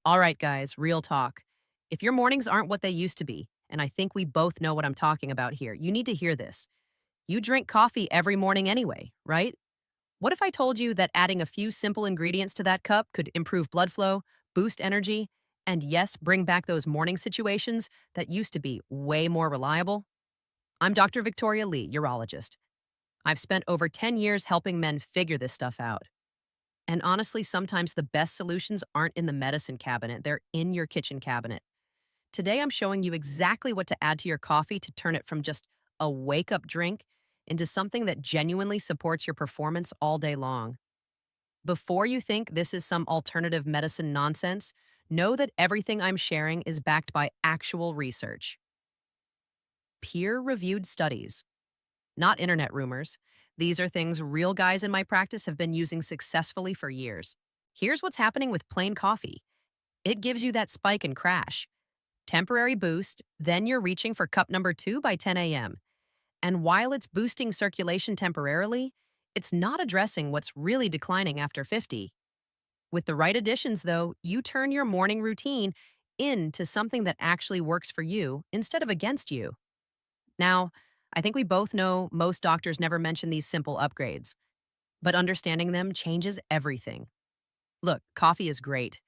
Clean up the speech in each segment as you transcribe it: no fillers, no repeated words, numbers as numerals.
All right, guys, real talk. If your mornings aren't what they used to be, and I think we both know what I'm talking about here, you need to hear this. You drink coffee every morning anyway, right? What if I told you that adding a few simple ingredients to that cup could improve blood flow, boost energy, and yes, bring back those morning situations that used to be way more reliable? I'm Dr. Victoria Lee, urologist. I've spent over 10 years helping men figure this stuff out. And honestly, sometimes the best solutions aren't in the medicine cabinet, they're in your kitchen cabinet. Today, I'm showing you exactly what to add to your coffee to turn it from just a wake up drink into something that genuinely supports your performance all day long. Before you think this is some alternative medicine nonsense, know that everything I'm sharing is backed by actual research, peer reviewed studies, not internet rumors. These are things real guys in my practice have been using successfully for years. Here's what's happening with plain coffee: it gives you that spike and crash. Temporary boost, then you're reaching for cup number 2 by 10 a.m. And while it's boosting circulation temporarily, it's not addressing what's really declining after 50. With the right additions, though, you turn your morning routine into something that actually works for you instead of against you. Now, I think we both know most doctors never mention these simple upgrades, but understanding them changes everything. Look, coffee is great.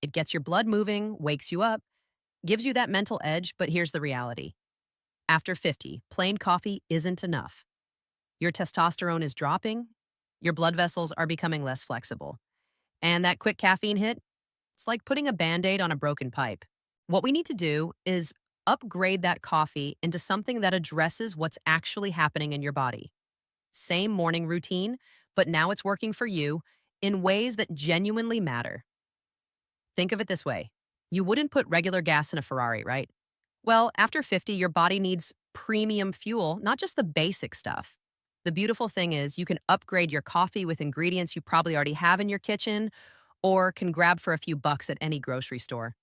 It gets your blood moving, wakes you up, gives you that mental edge, but here's the reality. After 50, plain coffee isn't enough. Your testosterone is dropping, your blood vessels are becoming less flexible. And that quick caffeine hit, it's like putting a band aid on a broken pipe. What we need to do is upgrade that coffee into something that addresses what's actually happening in your body. Same morning routine, but now it's working for you in ways that genuinely matter. Think of it this way: you wouldn't put regular gas in a Ferrari, right? Well, after 50, your body needs premium fuel, not just the basic stuff. The beautiful thing is, you can upgrade your coffee with ingredients you probably already have in your kitchen or can grab for a few bucks at any grocery store.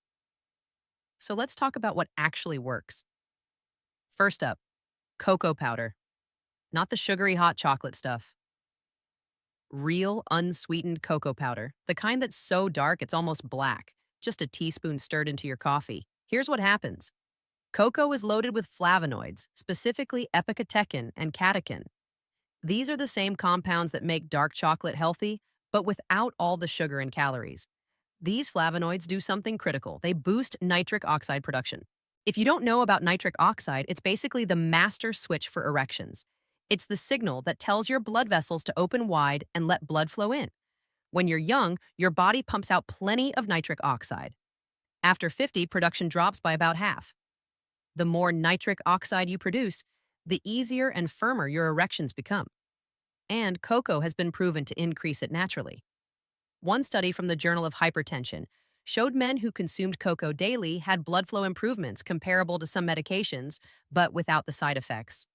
So let's talk about what actually works. First up, cocoa powder, not the sugary hot chocolate stuff. Real unsweetened cocoa powder, the kind that's so dark it's almost black, just a teaspoon stirred into your coffee. Here's what happens. Cocoa is loaded with flavonoids, specifically epicatechin and catechin. These are the same compounds that make dark chocolate healthy, but without all the sugar and calories. These flavonoids do something critical. They boost nitric oxide production. If you don't know about nitric oxide, it's basically the master switch for erections. It's the signal that tells your blood vessels to open wide and let blood flow in. When you're young, your body pumps out plenty of nitric oxide. After 50, production drops by about half. The more nitric oxide you produce, the easier and firmer your erections become. And cocoa has been proven to increase it naturally. One study from the Journal of Hypertension showed men who consumed cocoa daily had blood flow improvements comparable to some medications, but without the side effects.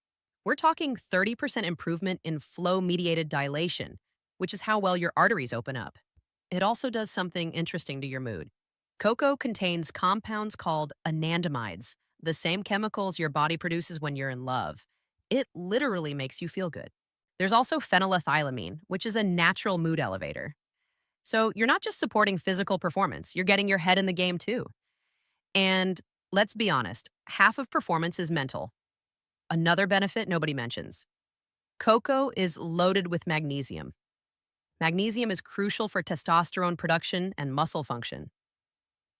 We're talking 30% improvement in flow-mediated dilation, which is how well your arteries open up. It also does something interesting to your mood. Cocoa contains compounds called anandamides, the same chemicals your body produces when you're in love. It literally makes you feel good. There's also phenylethylamine, which is a natural mood elevator. So you're not just supporting physical performance, you're getting your head in the game too. And let's be honest, half of performance is mental. Another benefit nobody mentions: cocoa is loaded with magnesium. Magnesium is crucial for testosterone production and muscle function.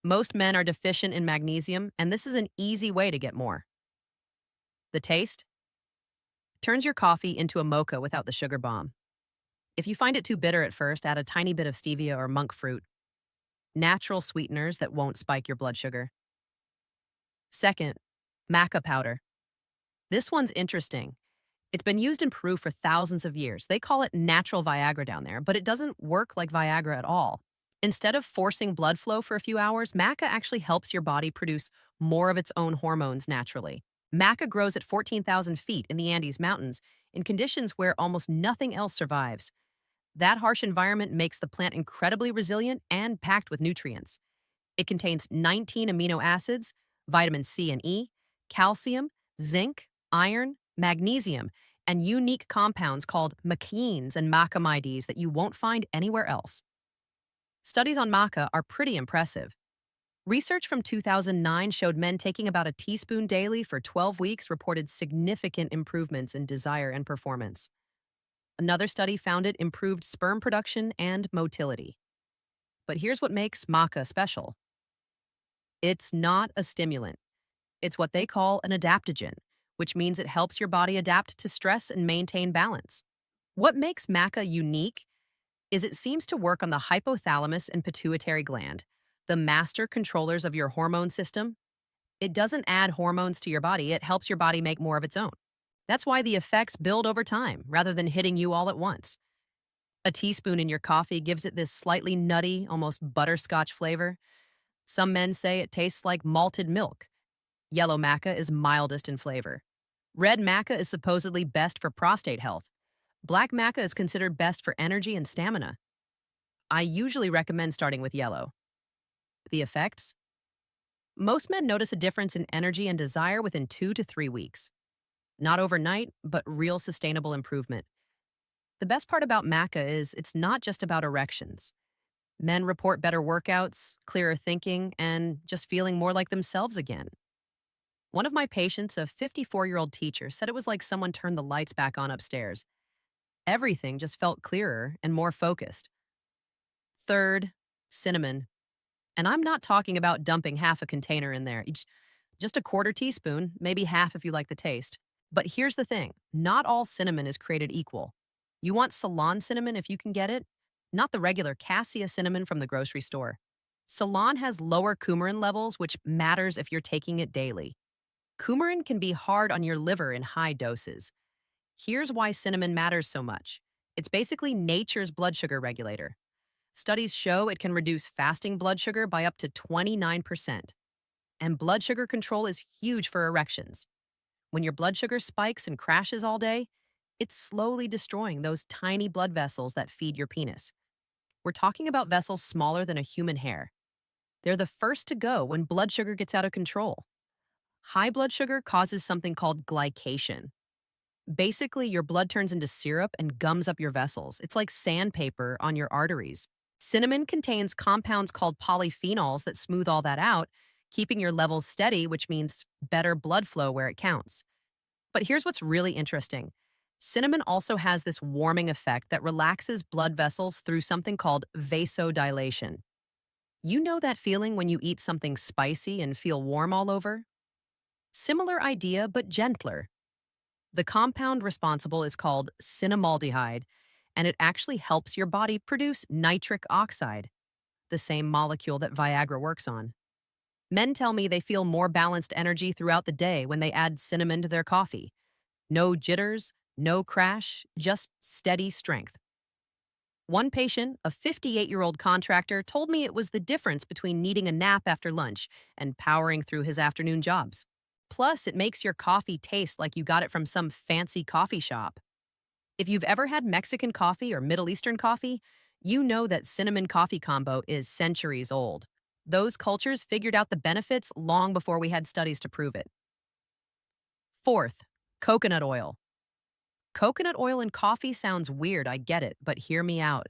Most men are deficient in magnesium, and this is an easy way to get more. The taste turns your coffee into a mocha without the sugar bomb. If you find it too bitter at first, add a tiny bit of stevia or monk fruit, natural sweeteners that won't spike your blood sugar. Second, maca powder. This one's interesting. It's been used in Peru for thousands of years. They call it natural Viagra down there, but it doesn't work like Viagra at all. Instead of forcing blood flow for a few hours, maca actually helps your body produce more of its own hormones naturally. Maca grows at 14,000 feet in the Andes Mountains in conditions where almost nothing else survives. That harsh environment makes the plant incredibly resilient and packed with nutrients. It contains 19 amino acids, vitamin C and E, calcium, zinc, iron, magnesium, and unique compounds called macaines and macamides that you won't find anywhere else. Studies on maca are pretty impressive. Research from 2009 showed men taking about a teaspoon daily for 12 weeks reported significant improvements in desire and performance. Another study found it improved sperm production and motility. But here's what makes maca special. It's not a stimulant. It's what they call an adaptogen, which means it helps your body adapt to stress and maintain balance. What makes maca unique is it seems to work on the hypothalamus and pituitary gland, the master controllers of your hormone system. It doesn't add hormones to your body, it helps your body make more of its own. That's why the effects build over time rather than hitting you all at once. A teaspoon in your coffee gives it this slightly nutty, almost butterscotch flavor. Some men say it tastes like malted milk. Yellow maca is mildest in flavor. Red maca is supposedly best for prostate health. Black maca is considered best for energy and stamina. I usually recommend starting with yellow. The effects? Most men notice a difference in energy and desire within 2 to 3 weeks. Not overnight, but real sustainable improvement. The best part about maca is it's not just about erections. Men report better workouts, clearer thinking, and just feeling more like themselves again. One of my patients, a 54-year-old teacher, said it was like someone turned the lights back on upstairs. Everything just felt clearer and more focused. Third, cinnamon. And I'm not talking about dumping half a container in there. Just a quarter teaspoon, maybe half if you like the taste. But here's the thing, not all cinnamon is created equal. You want Ceylon cinnamon if you can get it, not the regular cassia cinnamon from the grocery store. Ceylon has lower coumarin levels, which matters if you're taking it daily. Coumarin can be hard on your liver in high doses. Here's why cinnamon matters so much. It's basically nature's blood sugar regulator. Studies show it can reduce fasting blood sugar by up to 29%. And blood sugar control is huge for erections. When your blood sugar spikes and crashes all day, it's slowly destroying those tiny blood vessels that feed your penis. We're talking about vessels smaller than a human hair. They're the first to go when blood sugar gets out of control. High blood sugar causes something called glycation. Basically, your blood turns into syrup and gums up your vessels. It's like sandpaper on your arteries. Cinnamon contains compounds called polyphenols that smooth all that out, keeping your levels steady, which means better blood flow where it counts. But here's what's really interesting. Cinnamon also has this warming effect that relaxes blood vessels through something called vasodilation. You know that feeling when you eat something spicy and feel warm all over? Similar idea, but gentler. The compound responsible is called cinnamaldehyde, and it actually helps your body produce nitric oxide, the same molecule that Viagra works on. Men tell me they feel more balanced energy throughout the day when they add cinnamon to their coffee. No jitters, no crash, just steady strength. One patient, a 58-year-old contractor, told me it was the difference between needing a nap after lunch and powering through his afternoon jobs. Plus, it makes your coffee taste like you got it from some fancy coffee shop. If you've ever had Mexican coffee or Middle Eastern coffee, you know that cinnamon coffee combo is centuries old. Those cultures figured out the benefits long before we had studies to prove it. Fourth, coconut oil. Coconut oil in coffee sounds weird, I get it, but hear me out.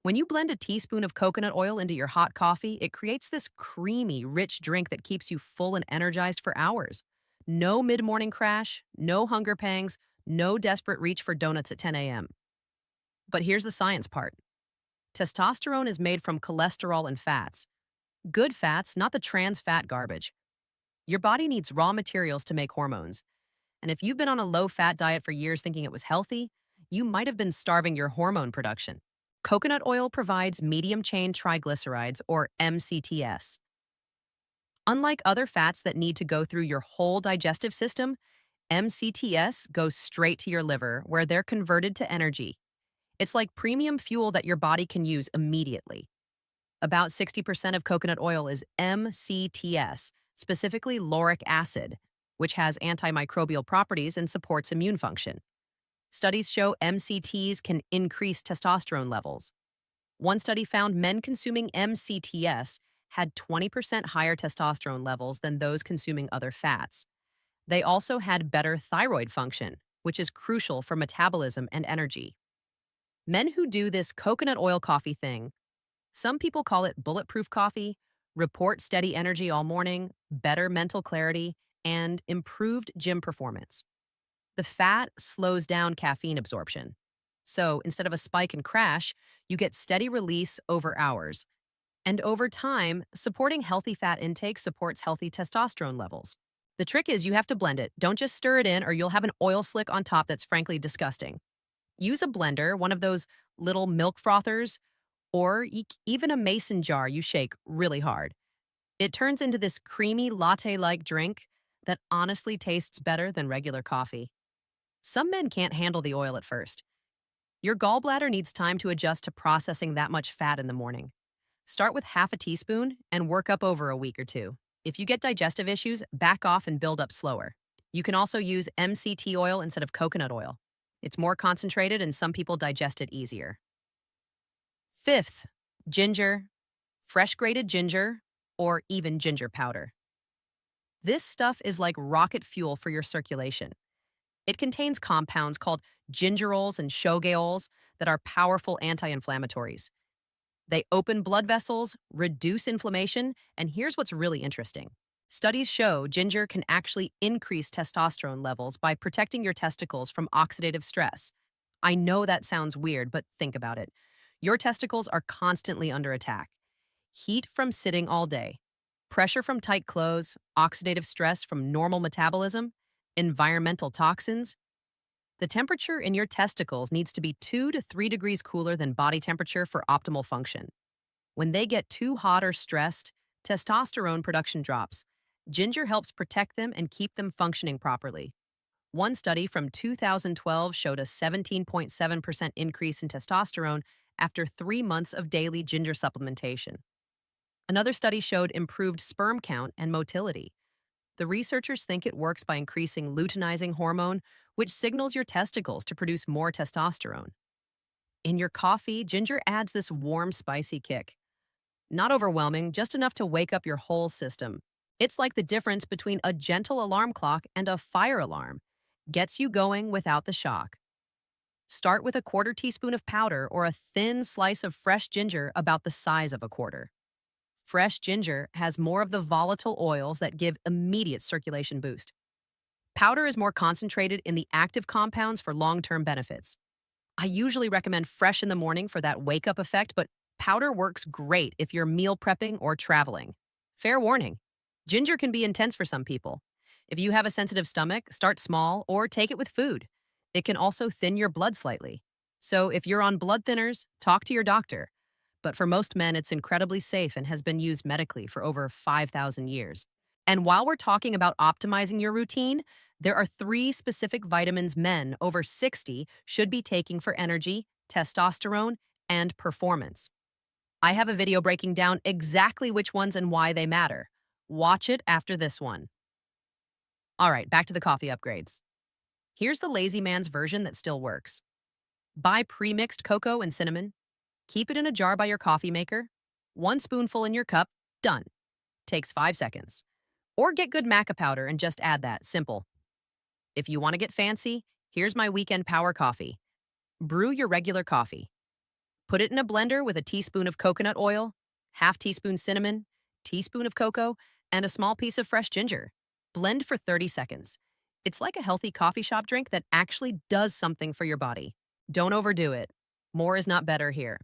When you blend a teaspoon of coconut oil into your hot coffee, it creates this creamy, rich drink that keeps you full and energized for hours. No mid-morning crash, no hunger pangs, no desperate reach for donuts at 10 a.m. But here's the science part. Testosterone is made from cholesterol and fats. Good fats, not the trans fat garbage. Your body needs raw materials to make hormones. And if you've been on a low-fat diet for years thinking it was healthy, you might have been starving your hormone production. Coconut oil provides medium-chain triglycerides, or MCTs. Unlike other fats that need to go through your whole digestive system, MCTs go straight to your liver, where they're converted to energy. It's like premium fuel that your body can use immediately. About 60% of coconut oil is MCTs, specifically lauric acid, which has antimicrobial properties and supports immune function. Studies show MCTs can increase testosterone levels. One study found men consuming MCTs had 20% higher testosterone levels than those consuming other fats. They also had better thyroid function, which is crucial for metabolism and energy. Men who do this coconut oil coffee thing, some people call it bulletproof coffee, report steady energy all morning, better mental clarity, and improved gym performance. The fat slows down caffeine absorption. So instead of a spike and crash, you get steady release over hours. And over time, supporting healthy fat intake supports healthy testosterone levels. The trick is you have to blend it. Don't just stir it in or you'll have an oil slick on top that's frankly disgusting. Use a blender, one of those little milk frothers, or even a mason jar you shake really hard. It turns into this creamy latte-like drink that honestly tastes better than regular coffee. Some men can't handle the oil at first. Your gallbladder needs time to adjust to processing that much fat in the morning. Start with half a teaspoon and work up over a week or two. If you get digestive issues, back off and build up slower. You can also use MCT oil instead of coconut oil. It's more concentrated and some people digest it easier. Fifth, ginger, fresh grated ginger, or even ginger powder. This stuff is like rocket fuel for your circulation. It contains compounds called gingerols and shogaols that are powerful anti-inflammatories. They open blood vessels, reduce inflammation, and here's what's really interesting. Studies show ginger can actually increase testosterone levels by protecting your testicles from oxidative stress. I know that sounds weird, but think about it. Your testicles are constantly under attack. Heat from sitting all day, pressure from tight clothes, oxidative stress from normal metabolism, environmental toxins. The temperature in your testicles needs to be 2 to 3 degrees cooler than body temperature for optimal function. When they get too hot or stressed, testosterone production drops. Ginger helps protect them and keep them functioning properly. One study from 2012 showed a 17.7% increase in testosterone after 3 months of daily ginger supplementation. Another study showed improved sperm count and motility. The researchers think it works by increasing luteinizing hormone, which signals your testicles to produce more testosterone. In your coffee, ginger adds this warm, spicy kick. Not overwhelming, just enough to wake up your whole system. It's like the difference between a gentle alarm clock and a fire alarm. Gets you going without the shock. Start with a quarter teaspoon of powder or a thin slice of fresh ginger about the size of a quarter. Fresh ginger has more of the volatile oils that give immediate circulation boost. Powder is more concentrated in the active compounds for long-term benefits. I usually recommend fresh in the morning for that wake-up effect, but powder works great if you're meal prepping or traveling. Fair warning, ginger can be intense for some people. If you have a sensitive stomach, start small or take it with food. It can also thin your blood slightly. So if you're on blood thinners, talk to your doctor. But for most men, it's incredibly safe and has been used medically for over 5,000 years. And while we're talking about optimizing your routine, there are 3 specific vitamins men over 60 should be taking for energy, testosterone, and performance. I have a video breaking down exactly which ones and why they matter. Watch it after this one. All right, back to the coffee upgrades. Here's the lazy man's version that still works. Buy pre-mixed cocoa and cinnamon. Keep it in a jar by your coffee maker. 1 spoonful in your cup, done. Takes 5 seconds. Or get good maca powder and just add that, simple. If you want to get fancy, here's my weekend power coffee. Brew your regular coffee. Put it in a blender with a teaspoon of coconut oil, half teaspoon cinnamon, teaspoon of cocoa, and a small piece of fresh ginger. Blend for 30 seconds. It's like a healthy coffee shop drink that actually does something for your body. Don't overdo it. More is not better here.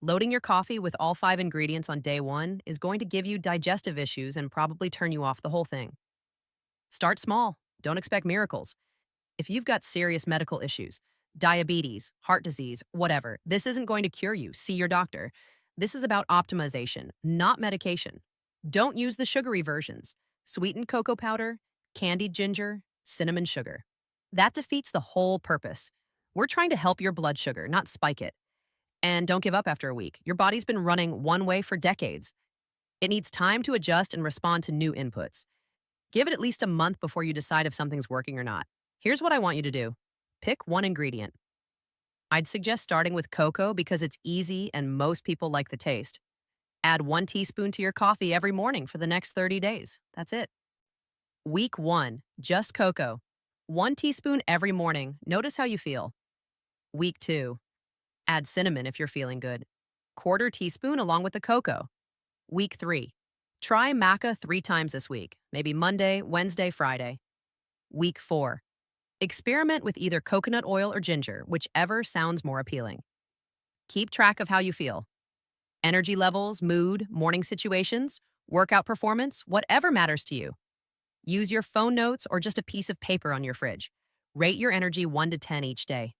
Loading your coffee with all 5 ingredients on day 1 is going to give you digestive issues and probably turn you off the whole thing. Start small. Don't expect miracles. If you've got serious medical issues, diabetes, heart disease, whatever, this isn't going to cure you. See your doctor. This is about optimization, not medication. Don't use the sugary versions. Sweetened cocoa powder, candied ginger, cinnamon sugar. That defeats the whole purpose. We're trying to help your blood sugar, not spike it. And don't give up after a week. Your body's been running one way for decades. It needs time to adjust and respond to new inputs. Give it at least a month before you decide if something's working or not. Here's what I want you to do. Pick 1 ingredient. I'd suggest starting with cocoa because it's easy and most people like the taste. Add 1 teaspoon to your coffee every morning for the next 30 days. That's it. Week 1, just cocoa. 1 teaspoon every morning. Notice how you feel. Week 2, add cinnamon if you're feeling good. Quarter teaspoon along with the cocoa. Week 3, Try maca 3 times this week, maybe Monday, Wednesday, Friday. Week 4. Experiment with either coconut oil or ginger, whichever sounds more appealing. Keep track of how you feel. Energy levels, mood, morning situations, workout performance, whatever matters to you. Use your phone notes or just a piece of paper on your fridge. Rate your energy 1 to 10 each day.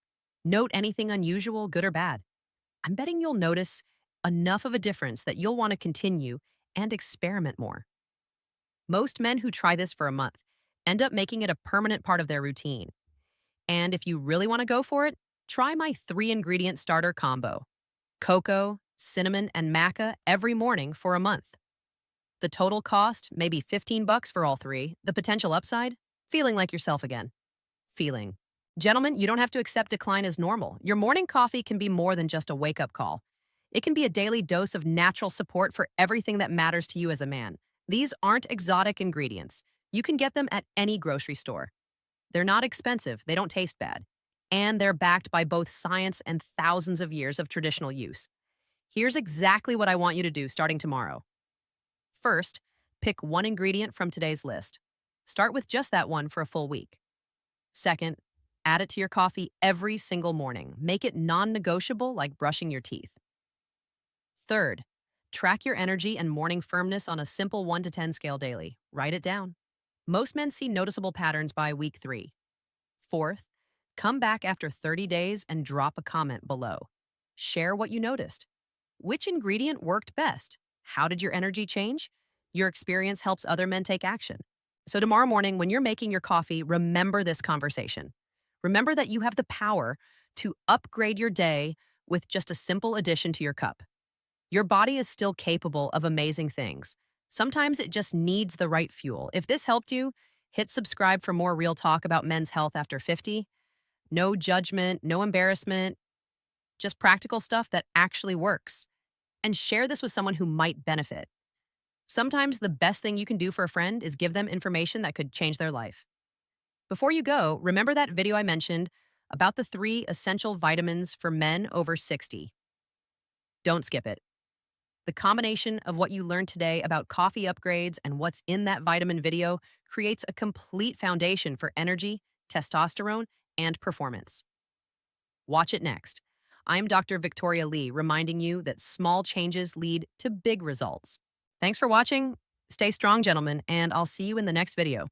Note anything unusual, good or bad. I'm betting you'll notice enough of a difference that you'll want to continue and experiment more. Most men who try this for a month end up making it a permanent part of their routine. And if you really want to go for it, try my 3-ingredient starter combo: cocoa, cinnamon, and maca every morning for a month. The total cost, maybe $15 for all three. The potential upside? Feeling like yourself again. Feeling. Gentlemen, you don't have to accept decline as normal. Your morning coffee can be more than just a wake-up call. It can be a daily dose of natural support for everything that matters to you as a man. These aren't exotic ingredients. You can get them at any grocery store. They're not expensive, they don't taste bad, and they're backed by both science and thousands of years of traditional use. Here's exactly what I want you to do starting tomorrow. First, pick one ingredient from today's list. Start with just that one for a full week. Second, add it to your coffee every single morning. Make it non-negotiable, like brushing your teeth. Third, track your energy and morning firmness on a simple 1 to 10 scale daily. Write it down. Most men see noticeable patterns by week 3. Fourth, come back after 30 days and drop a comment below. Share what you noticed. Which ingredient worked best? How did your energy change? Your experience helps other men take action. So tomorrow morning, when you're making your coffee, remember this conversation. Remember that you have the power to upgrade your day with just a simple addition to your cup. Your body is still capable of amazing things. Sometimes it just needs the right fuel. If this helped you, hit subscribe for more real talk about men's health after 50. No judgment, no embarrassment, just practical stuff that actually works. And share this with someone who might benefit. Sometimes the best thing you can do for a friend is give them information that could change their life. Before you go, remember that video I mentioned about the 3 essential vitamins for men over 60. Don't skip it. The combination of what you learned today about coffee upgrades and what's in that vitamin video creates a complete foundation for energy, testosterone, and performance. Watch it next. I'm Dr. Victoria Lee, reminding you that small changes lead to big results. Thanks for watching. Stay strong, gentlemen, and I'll see you in the next video.